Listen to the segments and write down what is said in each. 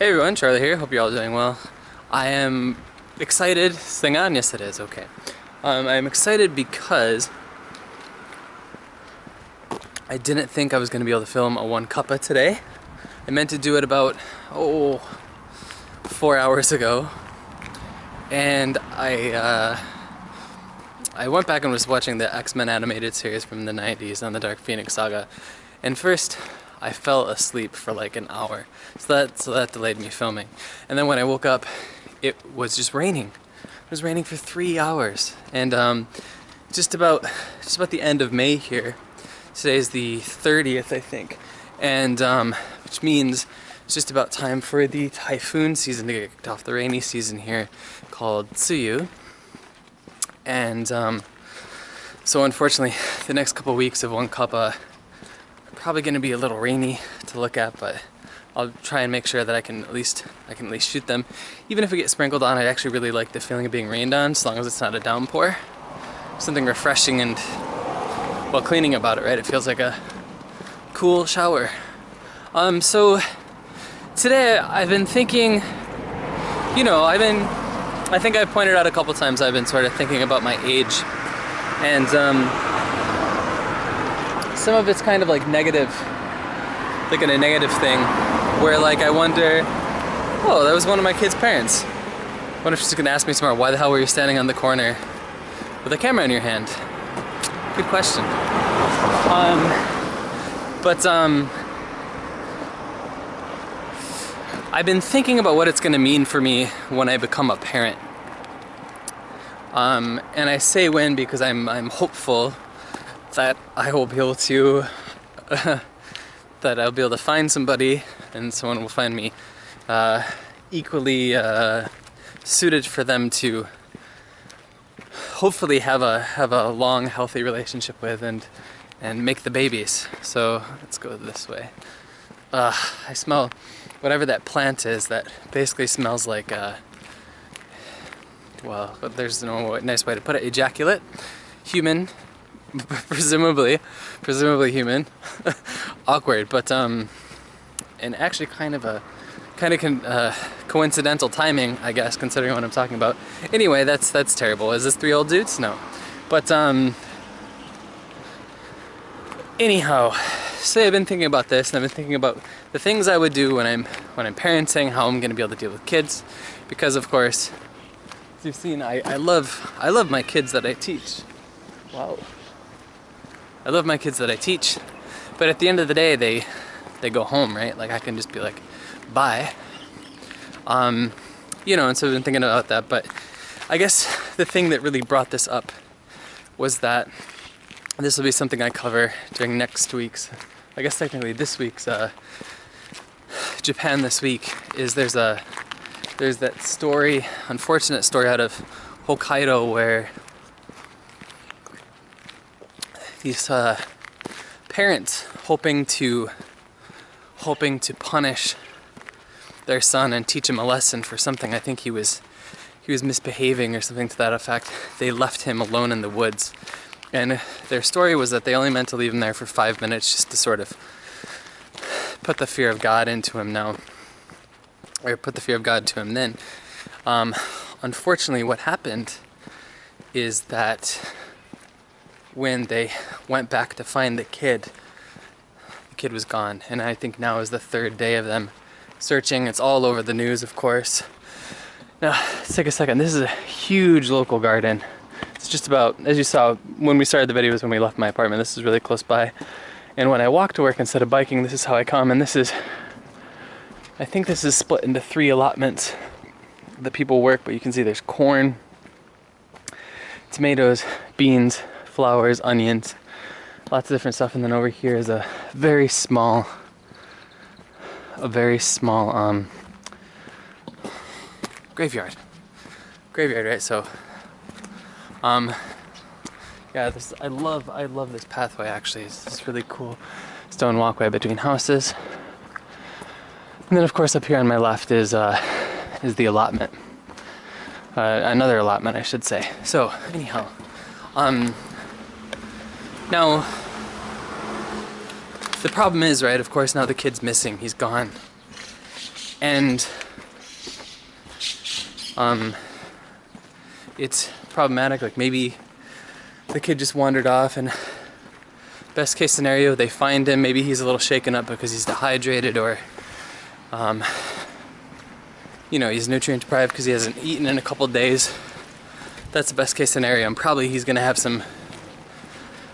Hey everyone, Charlie here. Hope you're all doing well. I am excited. Sing on? Yes, it is. Okay. I'm excited because I didn't think I was going to be able to film a one cuppa today. I meant to do it about 4 hours ago, and I went back and was watching the X-Men animated series from the 90s on the Dark Phoenix saga, and first I fell asleep for like an hour, so that delayed me filming. And then when I woke up, it was just raining. It was raining for 3 hours, and just about the end of May here. Today's the 30th, I think, and which means it's just about time for the typhoon season to get kicked off, the rainy season here called Tsuyu. And so unfortunately, the next couple weeks of one cuppa probably going to be a little rainy to look at, but I'll try and make sure that I can at least shoot them. Even if we get sprinkled on, I actually really like the feeling of being rained on, as long as it's not a downpour. Something refreshing and, well, cleaning about it, right? It feels like a cool shower. So today I've been thinking, I think I've pointed out a couple times I've been sort of thinking about my age, and some of it's kind of like negative, like in a negative thing, where like I wonder, oh, that was one of my kids' parents. I wonder if she's gonna ask me tomorrow, why the hell were you standing on the corner with a camera in your hand? Good question. I've been thinking about what it's gonna mean for me when I become a parent. And I say when because I'm hopeful that I will be able to that I'll be able to find somebody, and someone will find me equally suited for them to hopefully have a long, healthy relationship with and make the babies. So let's go this way. I smell whatever that plant is that basically smells like well, there's no nice way to put it. Ejaculate, human. presumably human. Awkward, but and actually kind of coincidental timing, I guess, considering what I'm talking about. Anyway, that's terrible. Is this 3 old dudes? No, but anyhow, so I've been thinking about this, and I've been thinking about the things I would do when I'm parenting, how I'm gonna be able to deal with kids, because of course, as you've seen, I love my kids that I teach. Wow. I love my kids that I teach, but at the end of the day, they go home, right? Like I can just be like, bye. And so I've been thinking about that, but I guess the thing that really brought this up was that this will be something I cover during next week's, I guess technically this week's Japan This Week, is there's that story, unfortunate story out of Hokkaido where these parents hoping to punish their son and teach him a lesson for something. I think he was misbehaving or something to that effect. They left him alone in the woods, and their story was that they only meant to leave him there for 5 minutes just to sort of put the fear of God into him now, or put the fear of God to him then. Unfortunately, what happened is that when they went back to find the kid was gone, and I think now is the 3rd day of them searching. It's all over the news, of course. Now, let's take a second. This is a huge local garden. It's just about, as you saw when we started the video, was when we left my apartment. This is really close by, and when I walk to work instead of biking, this is how I come. And I think this is split into 3 allotments that people work, but you can see there's corn, tomatoes, beans, flowers, onions, lots of different stuff. And then over here is a very small graveyard, right? So yeah, I love this pathway. Actually, it's this really cool stone walkway between houses. And then of course up here on my left is the allotment, another allotment, I should say. So anyhow, now the problem is, right, of course, now the kid's missing, he's gone. And it's problematic. Like maybe the kid just wandered off, and best case scenario, they find him. Maybe he's a little shaken up because he's dehydrated, or you know, he's nutrient deprived because he hasn't eaten in a couple days. That's the best case scenario. And probably he's gonna have some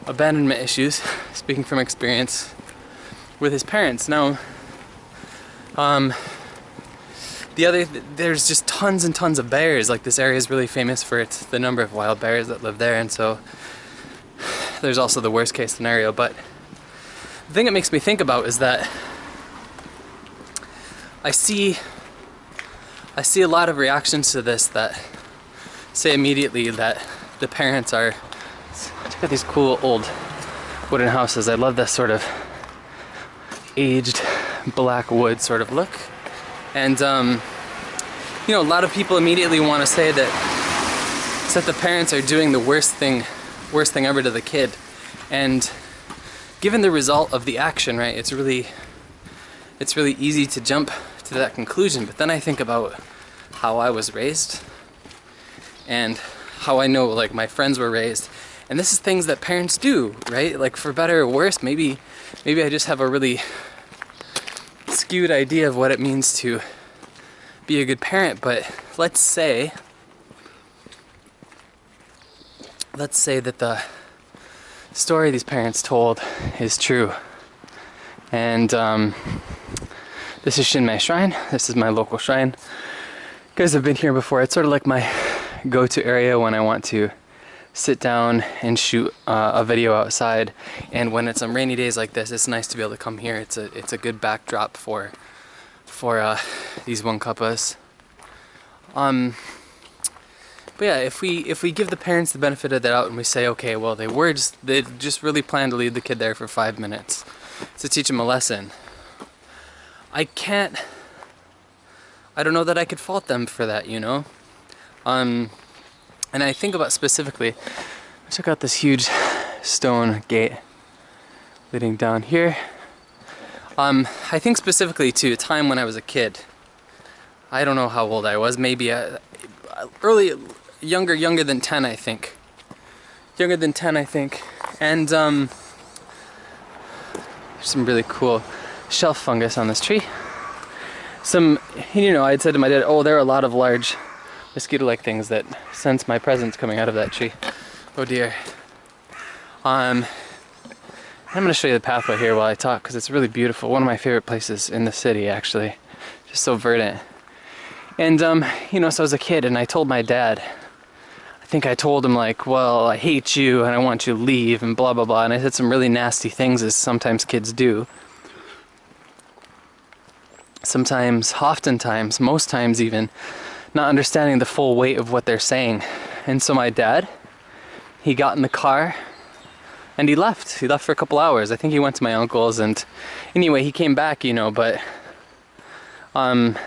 abandonment issues, speaking from experience, with his parents. Now, there's just tons and tons of bears. Like, this area is really famous for the number of wild bears that live there, and so there's also the worst case scenario. But the thing it makes me think about is that I see a lot of reactions to this that say immediately that the parents are, look at these cool old wooden houses. I love this sort of aged black wood sort of look. And you know, a lot of people immediately want to say that the parents are doing the worst thing ever to the kid. And given the result of the action, right, it's really easy to jump to that conclusion. But then I think about how I was raised and how I know, like, my friends were raised, and this is things that parents do, right? Like, for better or worse. Maybe I just have a really skewed idea of what it means to be a good parent. But let's say that the story these parents told is true, and this is Shinmei Shrine. This is my local shrine. You guys have been here before. It's sort of like my go-to area when I want to sit down and shoot a video outside. And when it's on rainy days like this, it's nice to be able to come here. It's a good backdrop for these one cuppas. But yeah, if we give the parents the benefit of the doubt and we say, okay, well, they just really planned to leave the kid there for 5 minutes to teach him a lesson, I don't know that I could fault them for that, you know? And I think about specifically, check out this huge stone gate leading down here. I think specifically to a time when I was a kid. I don't know how old I was, maybe younger than 10, I think. Younger than 10, I think. And there's some really cool shelf fungus on this tree. You know, I'd said to my dad, oh, there are a lot of large mosquito-like things that sense my presence coming out of that tree. Oh dear. I'm gonna show you the pathway here while I talk, because it's really beautiful. One of my favorite places in the city, actually. Just so verdant. And you know, so I was a kid, and I told my dad, I think I told him, like, well, I hate you and I want you to leave and blah blah blah, and I said some really nasty things, as sometimes kids do. Sometimes, oftentimes, most times even, not understanding the full weight of what they're saying. And so my dad, he got in the car and he left for a couple hours. I think he went to my uncle's, and anyway, he came back, you know. But of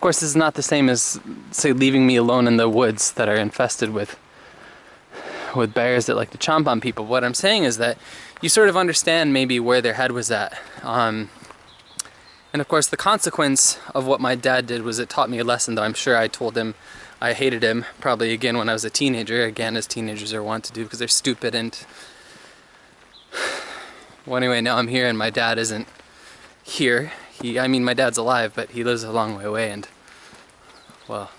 course, this is not the same as, say, leaving me alone in the woods that are infested with bears that like to chomp on people. What I'm saying is that you sort of understand maybe where their head was at. And of course, the consequence of what my dad did was it taught me a lesson, though I'm sure I told him I hated him, probably again when I was a teenager, again as teenagers are wont to do because they're stupid. And well, anyway, now I'm here and my dad isn't here. I mean, my dad's alive, but he lives a long way away, and well,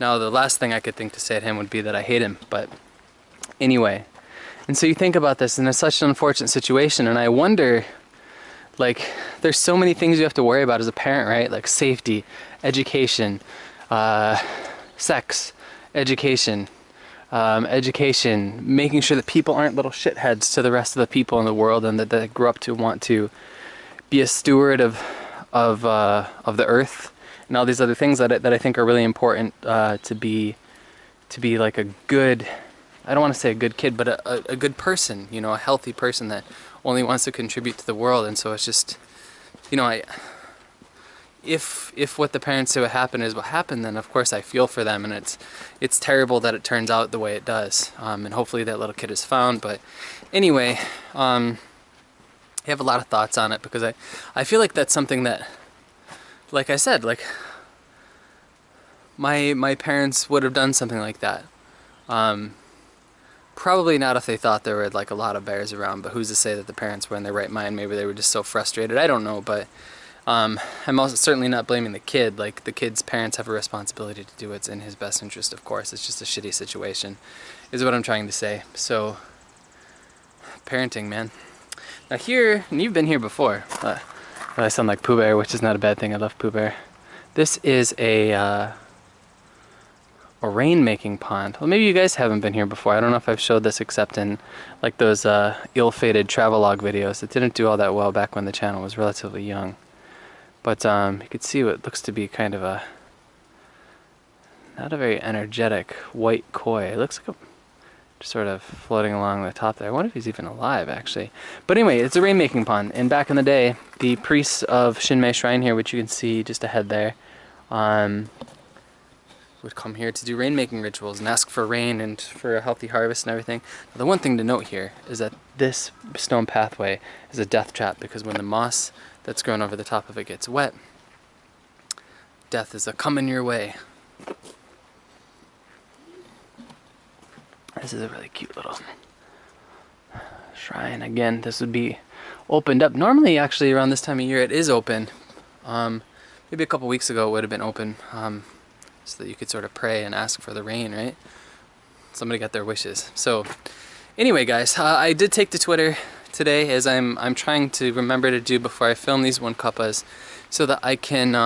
now the last thing I could think to say to him would be that I hate him. But anyway, and so you think about this, and it's such an unfortunate situation, and I wonder, like, there's so many things you have to worry about as a parent, right? Like safety, education, sex, education, making sure that people aren't little shitheads to the rest of the people in the world, and that they grow up to want to be a steward of the earth, and all these other things that I think are really important to be like a good, I don't want to say a good kid, but a good person, you know, a healthy person that only wants to contribute to the world. And so it's just, you know, if what the parents say what happened is what happened, then of course I feel for them, and it's terrible that it turns out the way it does, and hopefully that little kid is found. But anyway, I have a lot of thoughts on it, because I feel like that's something that like I said, like my parents would have done something like that. Probably not if they thought there were like a lot of bears around, but who's to say that the parents were in their right mind? Maybe they were just so frustrated. I don't know, but I'm also certainly not blaming the kid. Like, the kid's parents have a responsibility to do what's in his best interest, of course. It's just a shitty situation, is what I'm trying to say. So, parenting, man. Now here, and you've been here before. I sound like Pooh Bear, which is not a bad thing. I love Pooh Bear. This is a rain-making pond. Well, maybe you guys haven't been here before. I don't know if I've showed this except in like those ill-fated travelogue videos that didn't do all that well back when the channel was relatively young. But you can see what looks to be kind of a not a very energetic white koi. It looks like a just sort of floating along the top there. I wonder if he's even alive, actually. But anyway, it's a rainmaking pond. And back in the day, the priests of Shinmei Shrine here, which you can see just ahead there, would come here to do rainmaking rituals and ask for rain and for a healthy harvest and everything. Now, the one thing to note here is that this stone pathway is a death trap, because when the moss that's grown over the top of it gets wet, death is a-coming your way. This is a really cute little shrine. Again, this would be opened up. Normally, actually, around this time of year, it is open. Maybe a couple weeks ago, it would have been open. So that you could sort of pray and ask for the rain, right? Somebody got their wishes. So, anyway, guys, I did take to Twitter today, as I'm trying to remember to do before I film these one cuppas, so that I can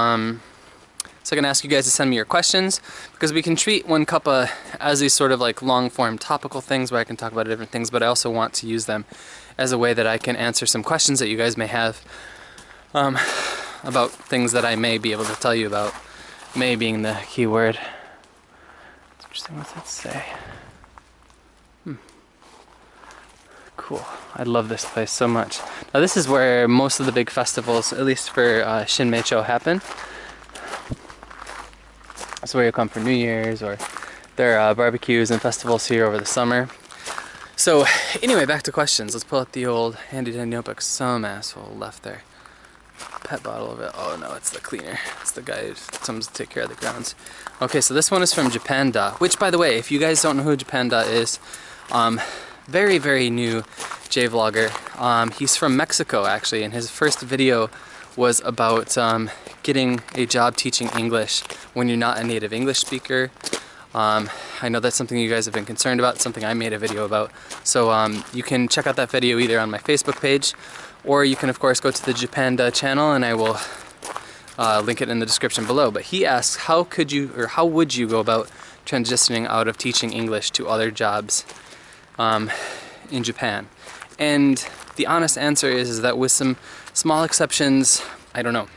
ask you guys to send me your questions, because we can treat one cuppa as these sort of like long-form topical things where I can talk about different things, but I also want to use them as a way that I can answer some questions that you guys may have about things that I may be able to tell you about. May being the key word. It's interesting, what's that say? Cool. I love this place so much. Now this is where most of the big festivals, at least for Shinmeicho, happen. That's where you'll come for New Year's, or there are barbecues and festivals here over the summer. So anyway, back to questions. Let's pull out the old handy dandy notebook. Some asshole left there. Pet bottle of it. Oh no, it's the cleaner. It's the guy who comes to take care of the grounds. Okay, so this one is from Japanda, which, by the way, if you guys don't know who Japanda is, very, very new J-vlogger. He's from Mexico, actually, and his first video was about getting a job teaching English when you're not a native English speaker. I know that's something you guys have been concerned about, something I made a video about. So you can check out that video either on my Facebook page, or you can, of course, go to the Japanda channel, and I will link it in the description below. But he asks, how would you go about transitioning out of teaching English to other jobs in Japan? And the honest answer is that with some small exceptions, I don't know.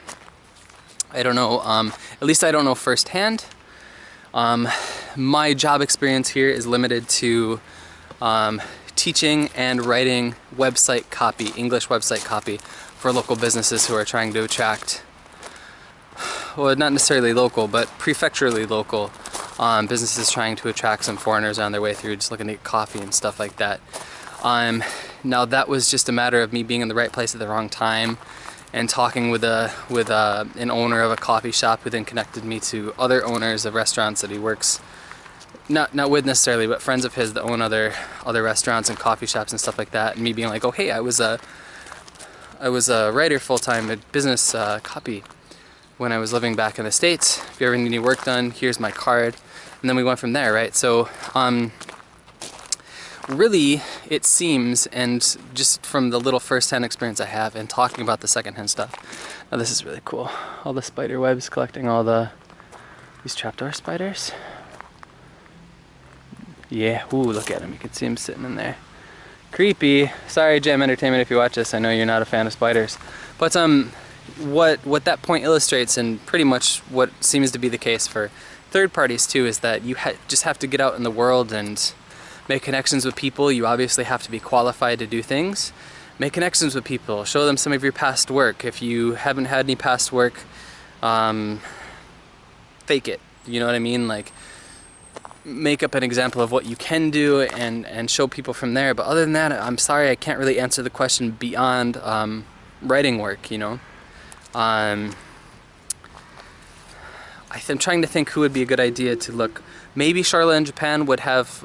At least I don't know firsthand. My job experience here is limited to teaching and writing website copy, English website copy, for local businesses who are trying to attract, well, not necessarily local, but prefecturally local businesses trying to attract some foreigners on their way through, just looking to get coffee and stuff like that. Now that was just a matter of me being in the right place at the wrong time, and talking with an owner of a coffee shop, who then connected me to other owners of restaurants that he works not with necessarily, but friends of his that own other restaurants and coffee shops and stuff like that, and me being like, oh hey, I was a writer full-time at business copy when I was living back in the States. If you ever need any work done, here's my card. And then we went from there, right? So really, it seems, and just from the little first-hand experience I have and talking about the second-hand stuff. Now this is really cool. All the spider webs, collecting all these trapdoor spiders. Yeah, ooh, look at him. You can see him sitting in there. Creepy. Sorry, Jam Entertainment, if you watch this. I know you're not a fan of spiders. But what that point illustrates, and pretty much what seems to be the case for third parties too, is that you just have to get out in the world and make connections with people. You obviously have to be qualified to do things. Make connections with people. Show them some of your past work. If you haven't had any past work, fake it. You know what I mean? Like, make up an example of what you can do and show people from there. But other than that, I'm sorry, I can't really answer the question beyond writing work, you know. I'm trying to think who would be a good idea to look. Maybe Charla in Japan would have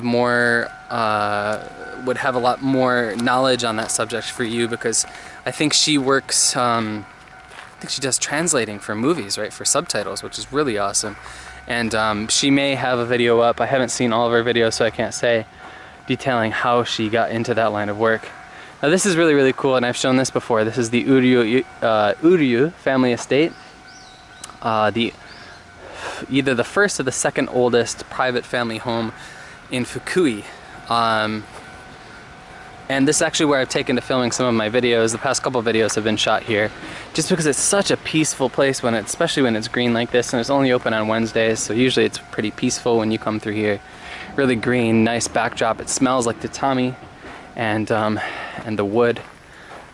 more would have a lot more knowledge on that subject for you, because I think she works. I think she does translating for movies, right, for subtitles, which is really awesome. And she may have a video up. I haven't seen all of her videos, so I can't say, detailing how she got into that line of work. Now this is really, really cool, and I've shown this before. This is the Uryu family estate. Either the first or the second oldest private family home in Fukui. And this is actually where I've taken to filming some of my videos. The past couple videos have been shot here, just because it's such a peaceful place, especially when it's green like this, and it's only open on Wednesdays, so usually it's pretty peaceful when you come through here. Really green, nice backdrop. It smells like tatami, and the wood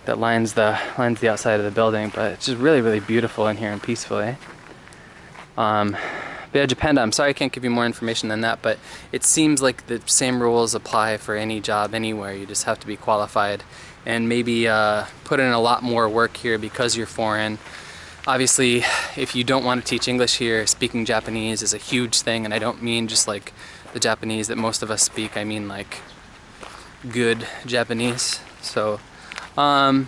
that lines the outside of the building. But it's just really, really beautiful in here and peaceful, eh? But yeah, Japan, I'm sorry I can't give you more information than that, but it seems like the same rules apply for any job anywhere. You just have to be qualified and maybe put in a lot more work here because you're foreign. Obviously, if you don't want to teach English here, speaking Japanese is a huge thing, and I don't mean just like the Japanese that most of us speak. I mean like good Japanese. So, all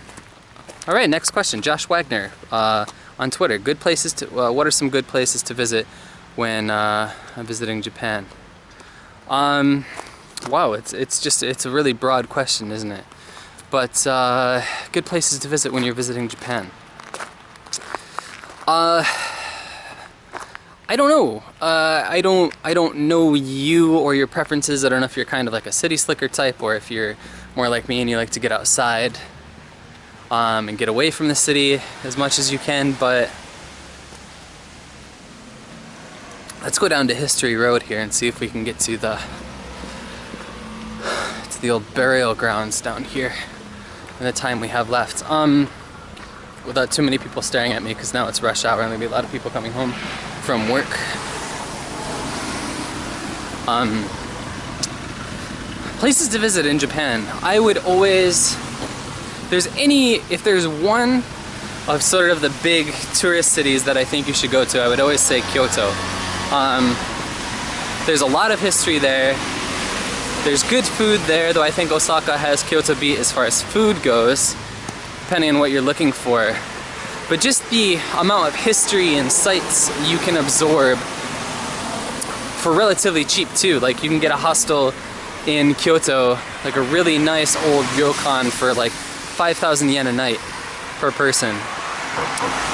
right, next question. Josh Wagner on Twitter. Good places to. What are some good places to visit when I'm visiting Japan? Wow, it's a really broad question, isn't it? But good places to visit when you're visiting Japan. I don't know. I don't know you or your preferences. I don't know if you're kind of like a city slicker type, or if you're more like me and you like to get outside and get away from the city as much as you can. But let's go down to History Road here and see if we can get to the old burial grounds down here in the time we have left. Without too many people staring at me, because now it's rush hour and there'll be a lot of people coming home from work. Places to visit in Japan. I would always, if there's one of sort of the big tourist cities that I think you should go to, I would always say Kyoto. There's a lot of history there. There's good food there, though I think Osaka has Kyoto beat as far as food goes, depending on what you're looking for. But just the amount of history and sights you can absorb for relatively cheap too. Like you can get a hostel in Kyoto, like a really nice old ryokan, for like 5,000 yen a night per person.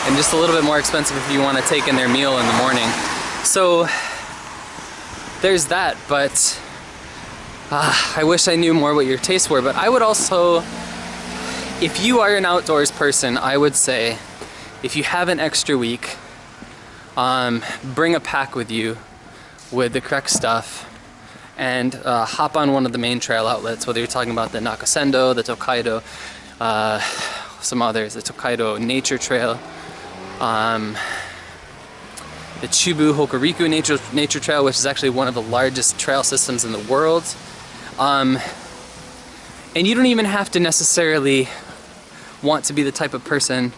And just a little bit more expensive if you want to take in their meal in the morning. So there's that, but I wish I knew more what your tastes were. But I would also, if you are an outdoors person, I would say, if you have an extra week, bring a pack with you with the correct stuff, and hop on one of the main trail outlets, whether you're talking about the Nakasendo, the Tokaido, some others, the Tokaido Nature Trail, the Chubu Hokuriku Nature Trail, which is actually one of the largest trail systems in the world. And you don't even have to necessarily want to be the type of person,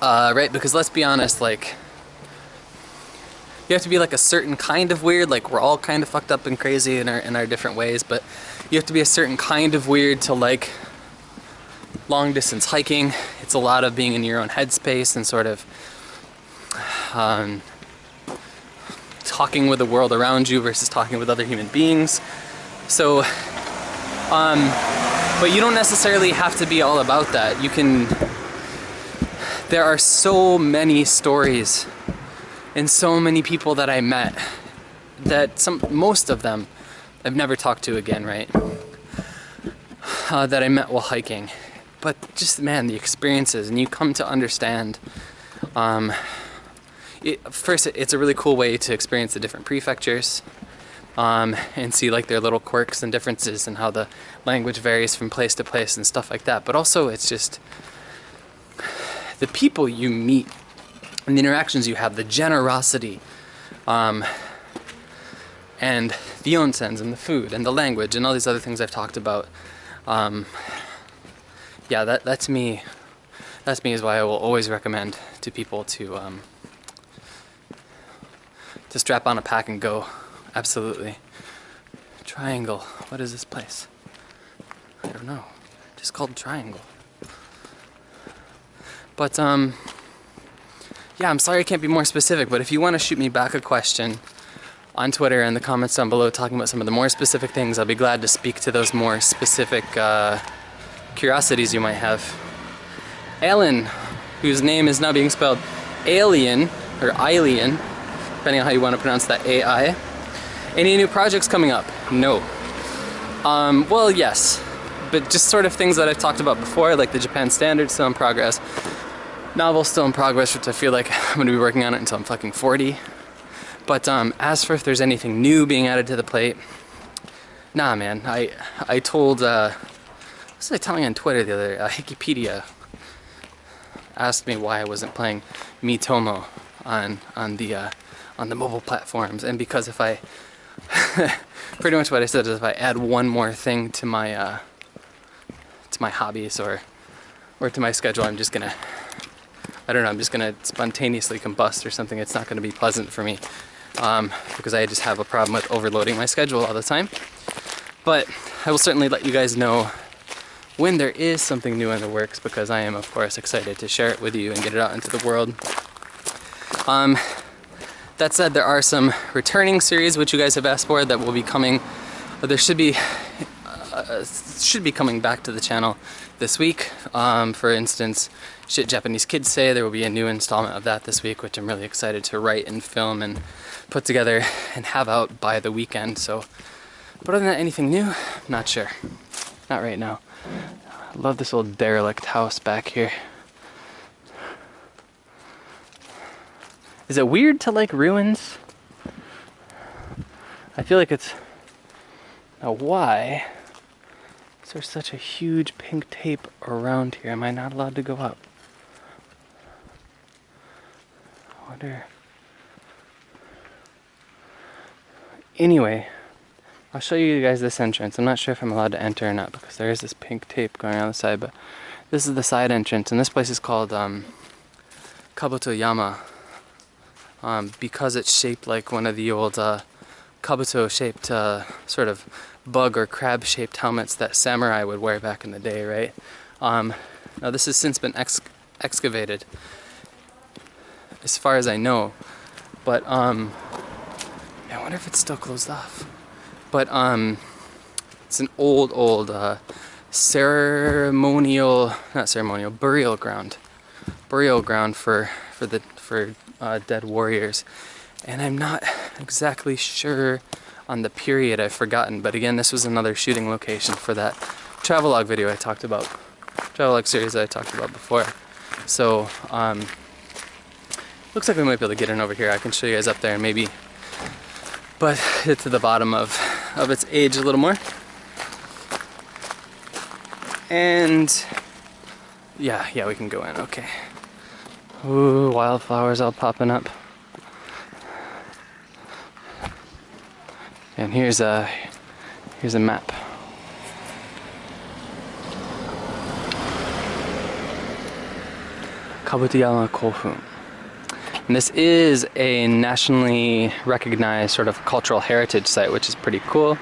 right? Because let's be honest, like, you have to be like a certain kind of weird. Like, we're all kind of fucked up and crazy in our different ways, but you have to be a certain kind of weird to like long distance hiking. It's a lot of being in your own headspace and sort of talking with the world around you versus talking with other human beings. So, but you don't necessarily have to be all about that. You can, there are so many stories and so many people that I met that most of them I've never talked to again, right? That I met while hiking. But just, man, the experiences, and you come to understand, first, it's a really cool way to experience the different prefectures, and see like their little quirks and differences and how the language varies from place to place and stuff like that. But also, it's just the people you meet and the interactions you have, the generosity, and the onsens and the food and the language and all these other things I've talked about. Yeah, that to me, That's me is why I will always recommend to people to strap on a pack and go. Absolutely. Triangle. What is this place? I don't know. Just called Triangle. But yeah, I'm sorry I can't be more specific, but if you want to shoot me back a question on Twitter in the comments down below talking about some of the more specific things, I'll be glad to speak to those more specific curiosities you might have. Alan, whose name is now being spelled Alien, or Alien, depending on how you want to pronounce that AI. Any new projects coming up? No. Well, yes, but just sort of things that I've talked about before, like the Japan Standard still in progress, novel still in progress, which I feel like I'm going to be working on it until I'm fucking 40. But as for if there's anything new being added to the plate, nah, man. I told, what was I telling on Twitter the other day? Wikipedia asked me why I wasn't playing Miitomo on the mobile platforms, and because if I pretty much what I said is if I add one more thing to my hobbies or to my schedule, I'm just gonna, I don't know, I'm just gonna spontaneously combust or something. It's not gonna be pleasant for me because I just have a problem with overloading my schedule all the time. But I will certainly let you guys know when there is something new in the works, because I am of course excited to share it with you and get it out into the world. That said, there are some returning series which you guys have asked for that will be coming. There should be coming back to the channel this week. For instance, Shit Japanese Kids Say, there will be a new installment of that this week, which I'm really excited to write and film and put together and have out by the weekend. So, but other than that, anything new? Not sure. Not right now. I love this old derelict house back here. Is it weird to like ruins? I feel like it's... Now why is there such a huge pink tape around here? Am I not allowed to go up? I wonder... Anyway, I'll show you guys this entrance. I'm not sure if I'm allowed to enter or not because there is this pink tape going around the side, but this is the side entrance, and this place is called Kabuto Yama because it's shaped like one of the old kabuto shaped sort of bug or crab shaped helmets that samurai would wear back in the day, right? Now this has since been excavated as far as I know, but I wonder if it's still closed off. But it's an old burial ground for dead warriors, and I'm not exactly sure on the period. I've forgotten, but again, this was another shooting location for that travelogue video I talked about, travelogue series I talked about before. So looks like we might be able to get in over here. I can show you guys up there and maybe but get to the bottom of its age a little more. And yeah, we can go in. Okay. Ooh, wildflowers all popping up. And here's a map. Kabutayama Kofun. And this is a nationally recognized sort of cultural heritage site, which is pretty cool.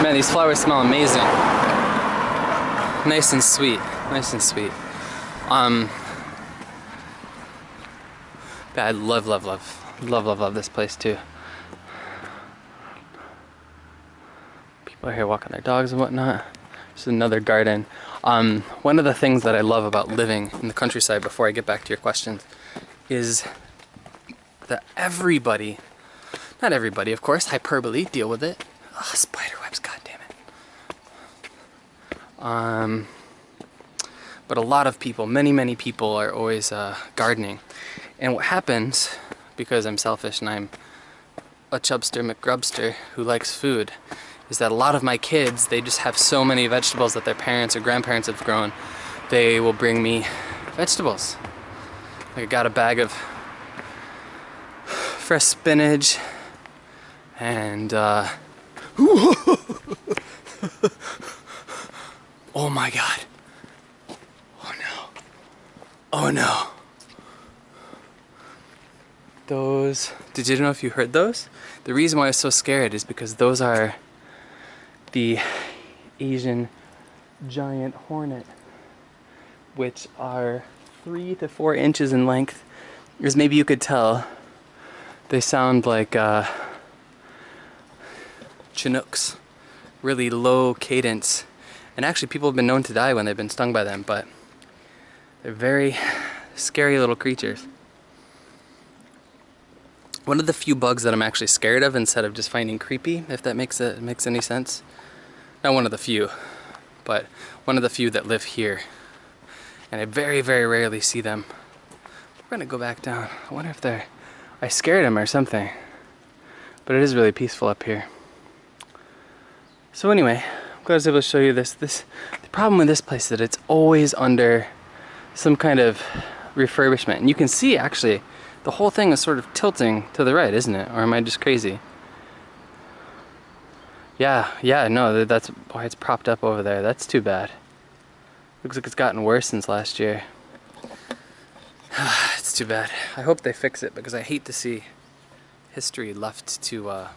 Man, these flowers smell amazing. Nice and sweet. Nice and sweet. I love this place too. People are here walking their dogs and whatnot. There's another garden. One of the things that I love about living in the countryside, before I get back to your questions, is that everybody, not everybody of course, hyperbole, deal with it. Oh, spider webs, god damn it. But a lot of people, many people are always gardening. And what happens, because I'm selfish and I'm a chubster McGrubster who likes food, is that a lot of my kids, they just have so many vegetables that their parents or grandparents have grown, they will bring me vegetables. Like I got a bag of fresh spinach and Oh my god. Oh no. Oh no. Those, did you know if you heard those? The reason why I was so scared is because those are the Asian giant hornet, which are 3 to 4 inches in length. As maybe you could tell, they sound like Chinooks, really low cadence. And actually people have been known to die when they've been stung by them, but they're very scary little creatures. One of the few bugs that I'm actually scared of instead of just finding creepy, if that makes any sense. Not one of the few, but one of the few that live here. And I very, very rarely see them. We're gonna go back down. I wonder if I scared them or something. But it is really peaceful up here. So anyway, I'm glad I was able to show you this. The problem with this place is that it's always under some kind of refurbishment. And you can see actually, the whole thing is sort of tilting to the right, isn't it? Or am I just crazy? Yeah, no, that's why it's propped up over there. That's too bad. Looks like it's gotten worse since last year. It's too bad. I hope they fix it because I hate to see history left to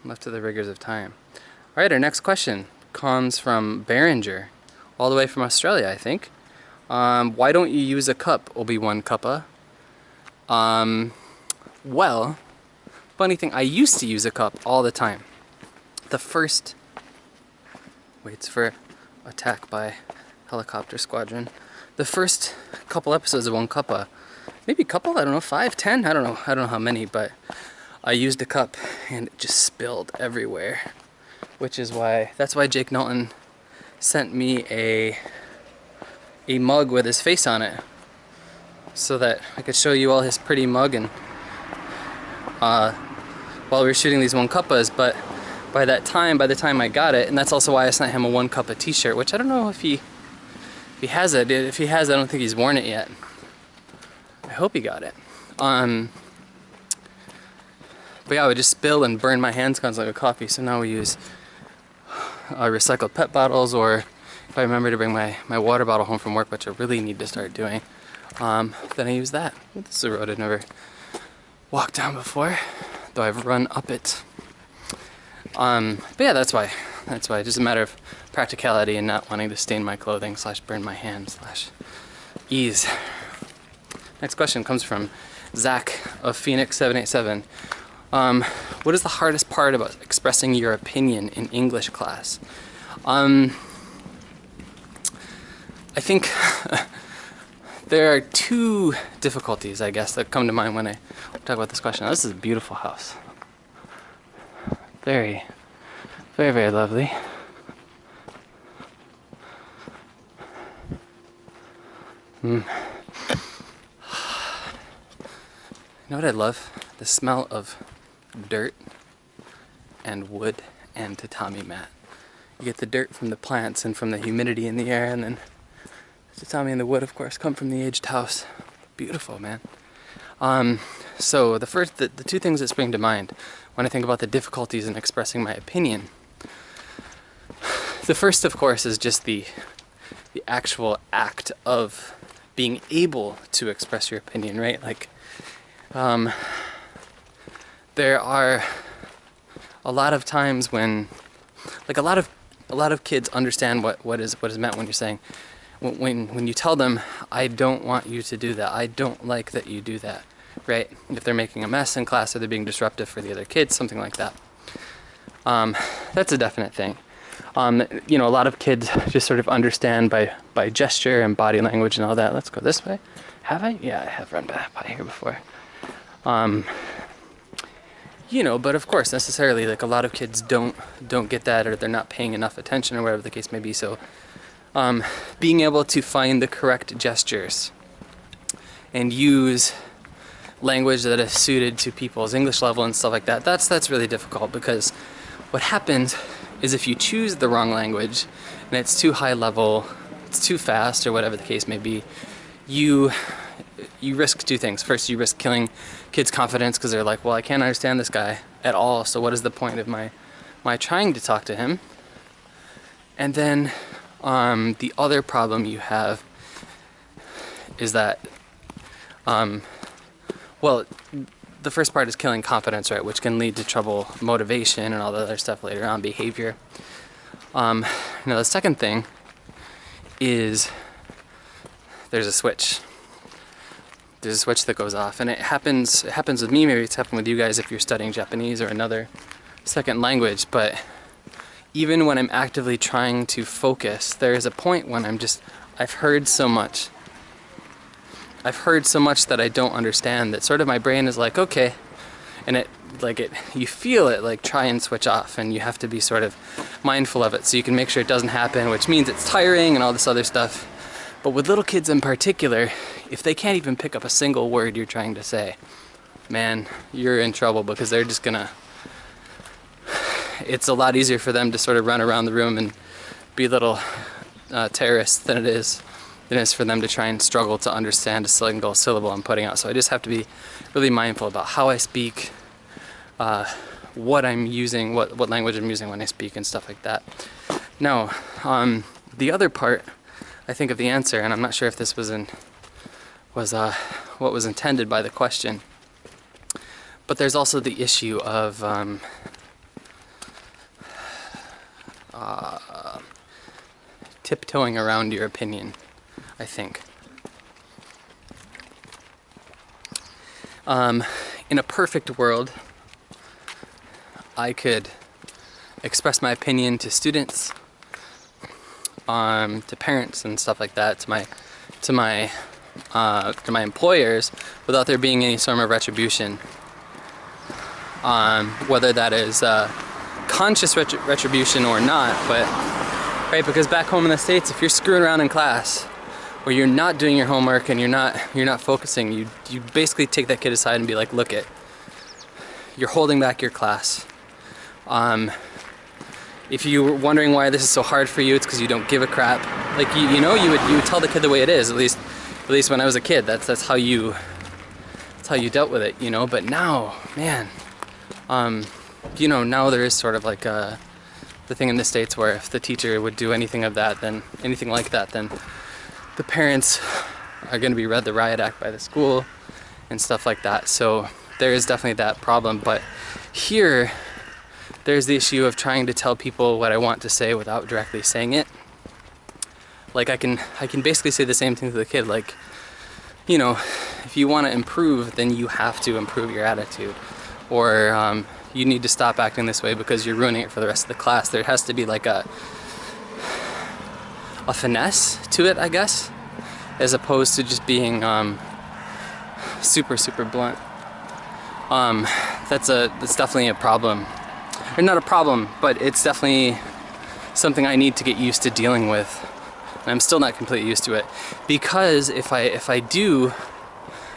the rigors of time. All right, our next question comes from Behringer, all the way from Australia, I think. Why don't you use a cup, Obi-Wan Cuppa? Well, funny thing, I used to use a cup all the time. The first, waits for attack by helicopter squadron. The first couple episodes of One Cuppa, maybe a couple, I don't know, 5, 10, I don't know how many, but I used a cup and it just spilled everywhere. Which is why, that's why Jake Knowlton sent me a mug with his face on it, so that I could show you all his pretty mug and while we were shooting these One Cuppas. But by the time I got it, and that's also why I sent him a One Cuppa t-shirt, which I don't know if he has it. If he has, I don't think he's worn it yet. I hope he got it. But yeah, I would just spill and burn my hands constantly with coffee, so now we use recycled PET bottles, or if I remember to bring my water bottle home from work, which I really need to start doing, then I use that. This is a road I've never walked down before, though I've run up it. But yeah, that's why. Just a matter of practicality and not wanting to stain my clothing / burn my hands / ease. Next question comes from Zach of Phoenix 787. What is the hardest part about expressing your opinion in English class? I think there are 2 difficulties, I guess, that come to mind when I talk about this question. Now, this is a beautiful house. Very, very, very lovely. You know what I love? The smell of dirt and wood and tatami mat. You get the dirt from the plants and from the humidity in the air, and then the tatami and the wood, of course, come from the aged house. Beautiful, man. So the 2 things that spring to mind when I think about the difficulties in expressing my opinion. The first, of course, is just the actual act of being able to express your opinion, right? Like, there are a lot of times when, like, a lot of kids understand what is meant when you're saying, when you tell them, I don't want you to do that, I don't like that you do that, right? If they're making a mess in class or they're being disruptive for the other kids, something like that. That's a definite thing. You know, a lot of kids just sort of understand by gesture and body language and all that. Let's go this way. Have I? Yeah, I have run by here before. You know, but of course, necessarily, like, a lot of kids don't get that, or they're not paying enough attention, or whatever the case may be. So, being able to find the correct gestures and use language that is suited to people's English level and stuff like that, that's really difficult, because what happens is if you choose the wrong language and it's too high level, it's too fast, or whatever the case may be, you risk 2 things. First, you risk killing kids' confidence, because they're like, well, I can't understand this guy at all, so what is the point of my trying to talk to him? And then the other problem you have is that, well, the first part is killing confidence, right, which can lead to trouble motivation and all the other stuff later on, behavior. Now the second thing is there's a switch. There's a switch that goes off, and it happens with me, maybe it's happened with you guys if you're studying Japanese or another second language, but even when I'm actively trying to focus, there is a point when I've heard so much that I don't understand, that sort of my brain is like, okay, and you feel it like try and switch off, and you have to be sort of mindful of it so you can make sure it doesn't happen, which means it's tiring and all this other stuff. But with little kids in particular, if they can't even pick up a single word you're trying to say, man, you're in trouble, because they're just gonna, it's a lot easier for them to sort of run around the room and be little terrorists than it is for them to try and struggle to understand a single syllable I'm putting out. So I just have to be really mindful about how I speak, what I'm using, what language I'm using when I speak and stuff like that. Now, the other part, I think, of the answer, and I'm not sure if this was what was intended by the question, but there's also the issue of tiptoeing around your opinion, I think. In a perfect world, I could express my opinion to students, to parents and stuff like that, to my employers, without there being any sort of retribution. Whether that is conscious retribution or not, but right, because back home in the States, if you're screwing around in class, or you're not doing your homework and you're not focusing, you basically take that kid aside and be like, look it, you're holding back your class. If you were wondering why this is so hard for you, it's because you don't give a crap. Like you would tell the kid the way it is. At least when I was a kid, that's how you dealt with it, you know. But now, man, you know, now there is sort of like the thing in the States where if the teacher would do anything like that, then the parents are going to be read the riot act by the school and stuff like that. So there is definitely that problem. But here, there's the issue of trying to tell people what I want to say without directly saying it. Like I can basically say the same thing to the kid, like, you know, if you want to improve, then you have to improve your attitude, or you need to stop acting this way because you're ruining it for the rest of the class. There has to be like a finesse to it, I guess, as opposed to just being super blunt. That's definitely a problem. Or not a problem, but it's definitely something I need to get used to dealing with. And I'm still not completely used to it, because if I do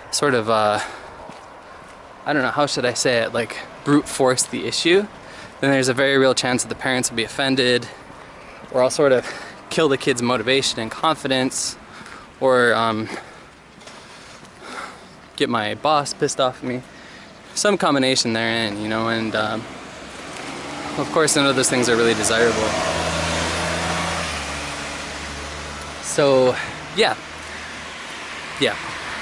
sort of I don't know, how should I say it, like brute force the issue, then there's a very real chance that the parents will be offended, or I'll sort of kill the kid's motivation and confidence, or get my boss pissed off at me. Some combination therein, you know, and of course none of those things are really desirable. So yeah,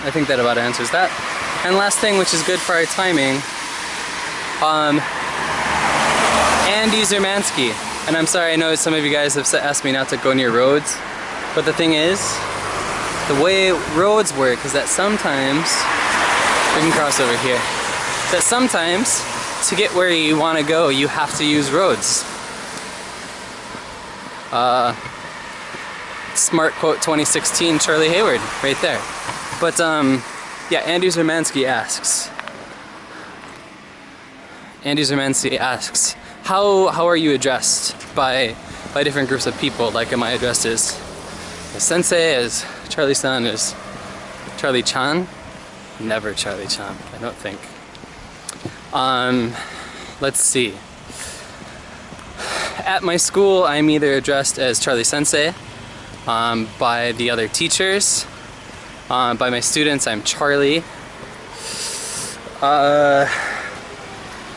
I think that about answers that. And last thing, which is good for our timing, Andy Zermansky. And I'm sorry, I know some of you guys have asked me not to go near roads, but the thing is, the way roads work is that sometimes, we can cross over here, that sometimes to get where you want to go, you have to use roads. Smart quote 2016, Charlie Hayward, right there. But yeah, Andy Zermansky asks, how are you addressed by different groups of people? Like, am I addressed as sensei, as Charlie-san, as Charlie-chan? Never Charlie-chan, I don't think. Let's see. At my school, I'm either addressed as Charlie-sensei, by the other teachers, by my students, I'm Charlie.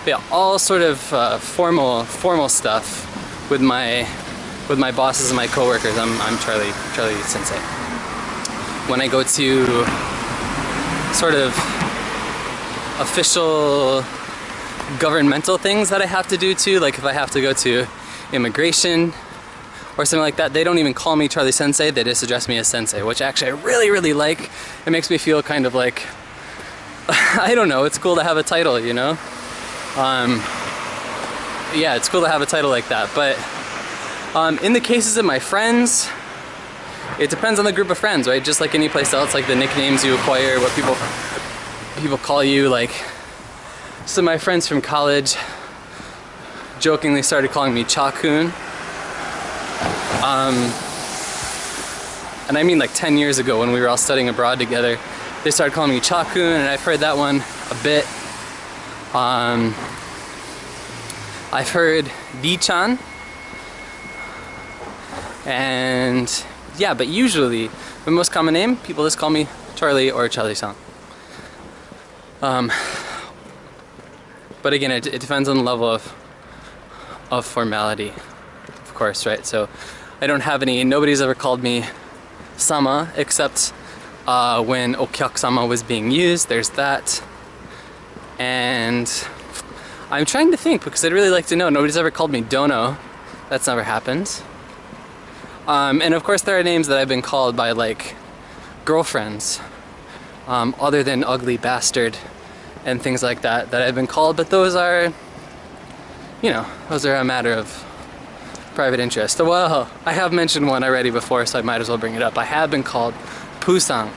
Yeah, all sort of formal stuff with my with my bosses and my coworkers, I'm Charlie Sensei. When I go to sort of official governmental things that I have to do too, like if I have to go to immigration or something like that, they don't even call me Charlie Sensei, they just address me as Sensei, which actually I really like. It makes me feel kind of like, I don't know, it's cool to have a title, you know? Yeah, it's cool to have a title like that, but in the cases of my friends, it depends on the group of friends, right? Just like any place else, like the nicknames you acquire, what people call you, like, so my friends from college jokingly started calling me Cha-kun. And I mean like 10 years ago when we were all studying abroad together, they started calling me Cha-kun, and I've heard that one a bit. I've heard Teachin, and yeah, but usually the most common name, people just call me Charlie or Charlie-san. But again, it depends on the level of formality, of course, right? So I don't have any, nobody's ever called me sama except when okyaku-sama was being used, there's that. And I'm trying to think because I'd really like to know, nobody's ever called me dono, that's never happened. And of course there are names that I've been called by like girlfriends, other than ugly bastard and things like that I've been called, but those are, you know, those are a matter of private interest. Well, I have mentioned one already before, so I might as well bring it up. I have been called Pusang,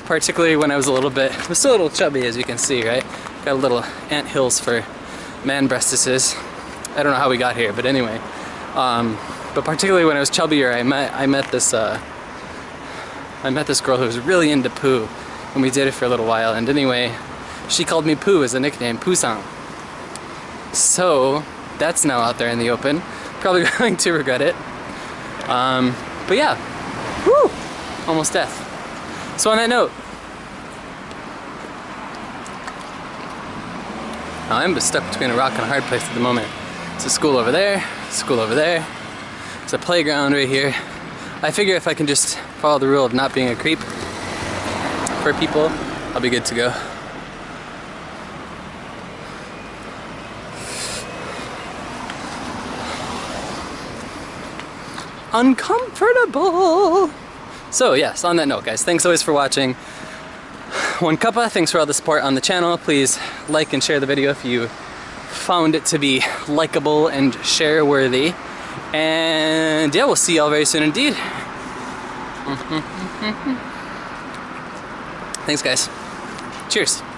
particularly when I was still a little chubby, as you can see, right? Got a little ant hills for man breastises. I don't know how we got here, but anyway. But particularly when I was chubbier, I met this girl who was really into poo, and we did it for a little while. And anyway, she called me Poo as a nickname, Pusang. So that's now out there in the open. Probably going to regret it. But yeah, woo, almost death. So on that note, I'm just stuck between a rock and a hard place at the moment. It's a school over there, school over there. It's a playground right here. I figure if I can just follow the rule of not being a creep for people, I'll be good to go. Uncomfortable. So yes, on that note, guys, thanks always for watching. One Cuppa, thanks for all the support on the channel. Please like and share the video if you found it to be likable and share worthy. And yeah, we'll see y'all very soon indeed. Thanks, guys. Cheers.